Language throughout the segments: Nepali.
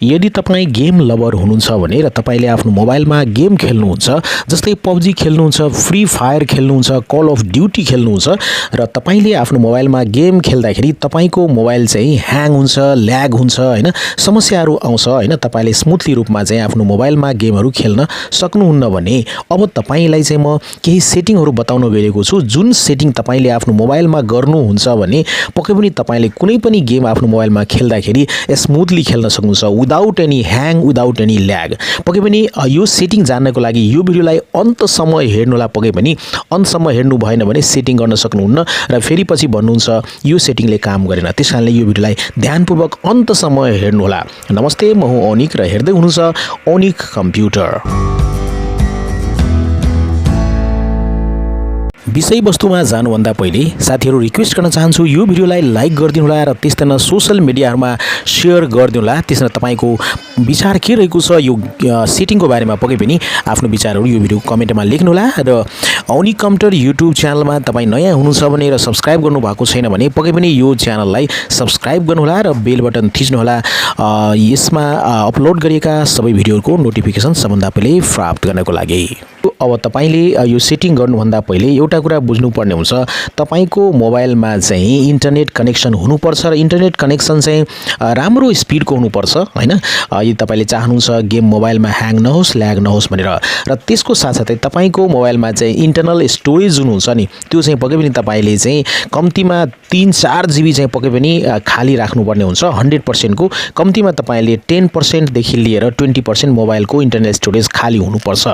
यदि तपाई गेम लभर हुनुहुन्छ भने र तपाईले आफ्नो मोबाइलमा गेम खेल्नुहुन्छ, जस्तै PUBG खेल्नुहुन्छ, फ्री फायर खेल्नुहुन्छ, कल अफ ड्युटी खेल्नुहुन्छ र तपाईले आफ्नो मोबाइलमा गेम खेल्दाखेरि तपाईको मोबाइल चाहिँ ह्याङ हुन्छ, ल्याग हुन्छ हैन, समस्याहरू आउँछ हैन, तपाईले स्मुथली रूपमा चाहिँ आफ्नो मोबाइलमा गेमहरू खेल्न सक्नुहुन्न भने अब तपाईलाई चाहिँ म केही सेटिङहरू बताउन गएको छु। जुन सेटिङ तपाईले आफ्नो मोबाइलमा गर्नुहुन्छ भने पक्कै पनि तपाईले कुनै पनि गेम आफ्नो मोबाइलमा खेल्दाखेरि स्मुथली खेल्न सक्नुहुन्छ without any hang, without any lag. पक्कै पनि यो सेटिङ जान्नको लागि यो भिडियोलाई अन्तसम्म हेर्नुहोला। पक्कै पनि अन्तसम्म हेर्नु भएन भने सेटिङ गर्न सक्नुहुन्न र फेरि पछि भन्नुहुन्छ यो सेटिङले काम गरेन। त्यसकारणले यो भिडियोलाई ध्यानपूर्वक अन्तसम्म हेर्नुहोला। नमस्ते, म हुँ ओनिक र हेर्दै हुनुहुन्छ ओनिक कम्प्युटर। विषयवस्तुमा जानुभन्दा पहिले साथीहरू रिक्वेस्ट गर्न चाहन्छु यो भिडियोलाई लाइक गरिदिनु होला र त्यस्तै न सोशल मिडियाहरूमा सेयर गरिदिनु होला। त्यसमा तपाईको विचार के रहेको छ यो सेटिङको बारेमा पक्कै पनि आफ्नो विचारहरू यो भिडियो कमेन्टमा लेख्नु होला। र ओनिक कम्प्युटर युट्युब च्यानलमा तपाई नयाँ हुनुहुन्छ भने र सब्स्क्राइब गर्नु भएको छैन भने पक्कै पनि यो च्यानललाई सब्स्क्राइब गर्नु होला र बेल बटन थिच्नु होला। यसमा अपलोड गरिएका सबै भिडियोहरूको नोटिफिकेसन सबभन्दा पहिले प्राप्त गर्नको लागि। अब तपाईले यो सेटिङ गर्नुभन्दा पहिले एउटा कुरा बुझ्नुपर्ने हुन्छ, तपाईको मोबाइलमा चाहिँ इन्टरनेट कनेक्सन हुनुपर्छ र इन्टरनेट कनेक्सन चाहिँ राम्रो स्पिडको हुनुपर्छ हैन। यदि तपाईले चाहनुहुन्छ गेम मोबाइलमा ह्याङ नहोस्, ल्याग नहोस् भनेर, र त्यसको साथसाथै तपाईको मोबाइलमा चाहिँ इन्टरनल स्टोरेज जुन हुन्छ नि त्यो चाहिँ पक्कै पनि तपाईले चाहिँ कम्तीमा 3-4 GB चाहिँ पक्कै पनि खाली राख्नुपर्ने हुन्छ। 100% को कम्तीमा तपाईले 10% देखि लिएर 20% मोबाइलको इन्टरनल स्टोरेज खाली हुनुपर्छ।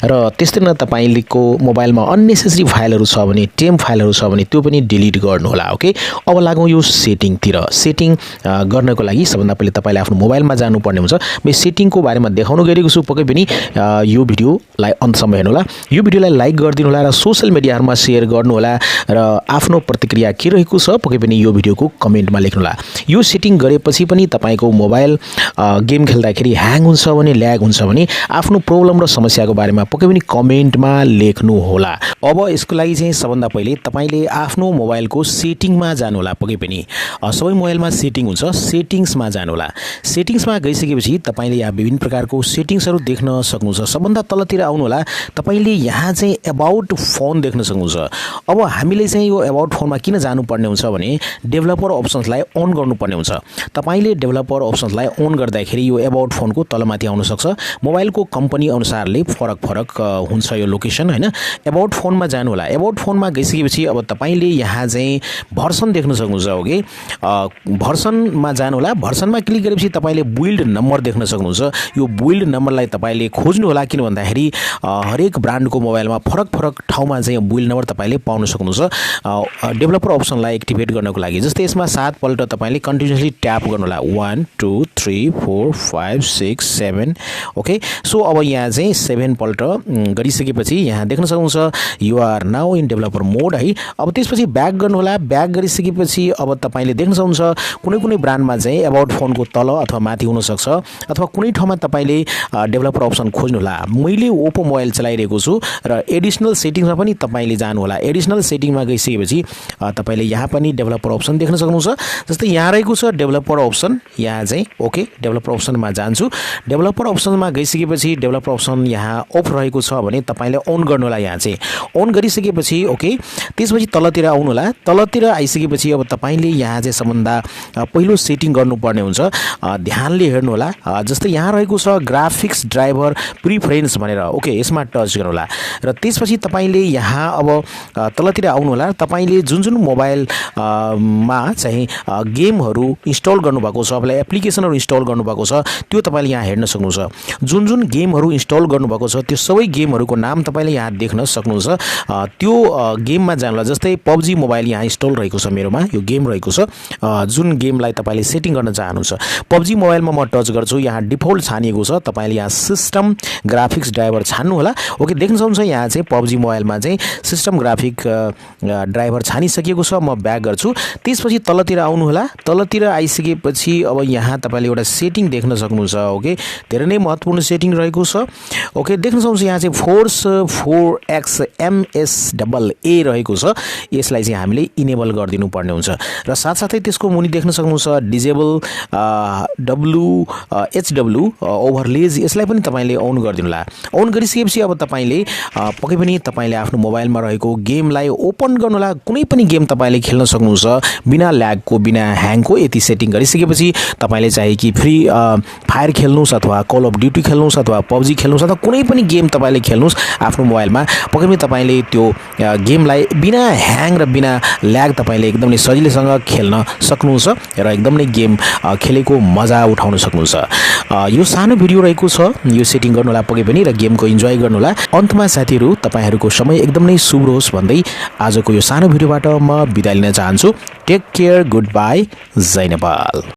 र त्यस्तै न तपाईको मोबाइलमा अननेसेसरी फाइलहरू छ भने, टेम फाइलहरू छ भने त्यो पनि डिलिट गर्नु होला। ओके, अब लागौँ यो सेटिङतिर। सेटिङ गर्नको लागि सबभन्दा पहिले तपाईले आफ्नो मोबाइलमा जानुपर्ने हुन्छ। म सेटिङको बारेमा देखाउन गएको छु, पक्कै पनि यो भिडियोलाई अन्तसम्म हेर्नु होला। यो भिडियोलाई लाइक गरिदिनु होला र सोशल मिडियाहरूमा सेयर गर्नु होला र आफ्नो प्रतिक्रिया के रहेको छ पक्कै पनि यो भिडियोको कमेन्टमा लेख्नु होला। यो सेटिङ गरेपछि पनि तपाईको मोबाइल गेम खेल्दाखेरि ह्याङ हुन्छ भने, ल्याग हुन्छ भने आफ्नो प्रब्लम र समस्याको बारेमा पक्कै पनि कमेन्टमा लेख्नु होला। अब यसको लागि चाहिँ सबभन्दा पहिले तपाईले आफ्नो मोबाइलको सेटिङमा जानु होला। पक्कै पनि सबै मोबाइलमा सेटिङ हुन्छ, सेटिङ्समा जानु होला। सेटिङ्समा गइसकेपछि तपाईले यहाँ विभिन्न प्रकारको सेटिङ्सहरू देख्न सक्नुहुन्छ। सबभन्दा तलतिर आउनु होला, तपाईले यहाँ चाहिँ अबाउट फोन देख्न सक्नुहुन्छ। अब हामीले चाहिँ यो अबाउट फोनमा किन जानुपर्ने हुन्छ भने डेभलपर अप्सन्सलाई अन गर्नुपर्ने हुन्छ। तपाईले डेभलपर अप्सन्सलाई अन गर्दाखेरि यो अबाउट फोनको तलमाथि आउन सक्छ। मोबाइलको कम्पनी अनुसारले फरक हुन्छ यो लोकेसन हैन। अबाउट फोनमा जानु होला। अबाउट फोनमा गइसकेपछि अब तपाईले यहाँ चाहिँ भर्सन देख्न सक्नुहुन्छ। ओके, भर्सनमा जानु होला। भर्सनमा क्लिक गरेपछि तपाईले बिल्ड नम्बर देख्न सक्नुहुन्छ। यो बिल्ड नम्बरलाई तपाईले खोज्नु होला, किन भन्दाखेरि हरेक ब्रान्डको मोबाइलमा फरक ठाउँमा चाहिँ बिल्ड नम्बर तपाईले पाउन सक्नुहुन्छ डेभलपर अप्सनलाई एक्टिभेट गर्नको लागि। जस्तै यसमा 7 पल्ट तपाईले कन्टिन्युअसली ट्याप गर्नु होला। 1 2 3 4 5 6 7। ओके, सो अब यहाँ चाहिँ 7 पल्ट गरिसकेपछि यहाँ देख्न सक्नुहुन्छ you are now in developer mode है। अब त्यसपछि ब्याक गर्नु होला। ब्याक गरिसकेपछि अब तपाईले देख्न सक्नुहुन्छ कुनै ब्रान्डमा चाहिँ अबाउट फोनको तल अथवा माथि हुन सक्छ, अथवा कुनै ठाउँमा तपाईले डेभलपर अप्सन खोज्नु होला। मैले ओप्पो मोबाइल चलाइरहेको छु र एडिसनल सेटिङमा पनि तपाईले जानु होला। एडिसनल सेटिङमा गइसकेपछि तपाईले यहाँ पनि डेभलपर अप्सन देख्न सक्नुहुन्छ। जस्तै यहाँ रहेको छ डेभलपर अप्सन, यहाँ चाहिँ ओके डेभलपर अप्सनमा जान्छु। डेभलपर अप्सनमा गइसकेपछि डेभलपर अप्सन यहाँ अफ रहेको छ भने तपाईले अन गर्नु होला। यहाँ चाहिँ अन गरिसकेपछि ओके, त्यसपछि तलतिर आउनु होला। तलतिर आइसकेपछि अब तपाईले यहाँ चाहिँ सबभन्दा पहिलो सेटिङ गर्नुपर्ने हुन्छ। ध्यानले हेर्नु होला। जस्तै यहाँ रहेको छ ग्राफिक्स ड्राइभर प्रिफरेन्स भनेर। ओके, यसमा टच गर्नु होला र त्यसपछि तपाईले यहाँ अब तलतिर आउनु होला। तपाईले जुन मोबाइल मा चाहिँ गेमहरू इन्स्टल गर्नुभएको छ, अथवा एप्लिकेसनहरू इन्स्टल गर्नुभएको छ त्यो तपाईले यहाँ हेर्न सक्नुहुन्छ। जुन गेमहरू इन्स्टल गर्नुभएको छ त्यो सबै गेमहरूको नाम तपाईले यहाँ देख्न सक्नुहुन्छ। त्यो गेममा जानु होला। जस्तै PUBG मोबाइल यहाँ इन्स्टल रहेको छ मेरोमा, यो गेम रहेको छ। जुन गेमलाई तपाईले सेटिङ गर्न चाहनुहुन्छ PUBG मोबाइलमा म टच गर्छु। यहाँ डिफल्ट छानिएको छ, तपाईले यहाँ सिस्टम ग्राफिक्स ड्राइभर छान्नु होला। ओके, देख्न सक्नुहुन्छ यहाँ चाहिँ PUBG मोबाइलमा चाहिँ सिस्टम ग्राफिक ड्राइभर छानिसकेको छ। म ब्याक गर्छु। त्यसपछि तलतिर आउनु होला। तलतिर आइसकेपछि अब यहाँ तपाईले एउटा सेटिङ देख्न सक्नुहुन्छ। ओके, धेरै नै महत्त्वपूर्ण सेटिङ रहेको छ। ओके, देख्न सक्नुहुन्छ यहाँ चाहिँ फोर्स 4XMSAA रहेको छ यसलाई चाहिँ हामीले इनेबल गरिदिनु पर्ने हुन्छ र साथसाथै त्यसको मुनि देख्न सक्नुहुन्छ डिजेबल HW ओभरलेज यसलाई पनि तपाईले अन गरिदिनु होला अन गरिसकेपछि अब तपाईले पक्कै पनि तपाईले आफ्नो मोबाइलमा रहेको गेमलाई ओपन गर्नु होला कुनै पनि गेम तपाईले खेल्न सक्नुहुन्छ बिना ल्यागको बिना ह्याङको यति सेटिङ गरिसकेपछि तपाईले चाहे कि फ्री फायर खेल्नुस् अथवा कल अफ ड्युटी खेल्नुस् अथवा PUBG खेल्नुस् अथवा कुनै पनि गेम तपाईले खेल्नुस् आफ्नो मोबाइलमा पक्कै पनि तपाईले त्यो गेमलाई बिना ह्याङ र बिना ल्याग तपाईले एकदमै सजिलैसँग खेल्न सक्नुहुन्छ र एकदमै गेम खेलेको मजा उठाउन सक्नुहुन्छ यो सानो भिडियो रहेको छ यो सेटिङ गर्नु होला पक्कै पनि र गेमको इन्जोय गर्नु होला अन्तमा साथीहरु तपाईहरुको समय एकदमै शुभ रहोस् भन्दै आजको यो सानो भिडियोबाट म बिदा लिन चाहन्छु टेक केयर गुड बाइ जय नेपाल।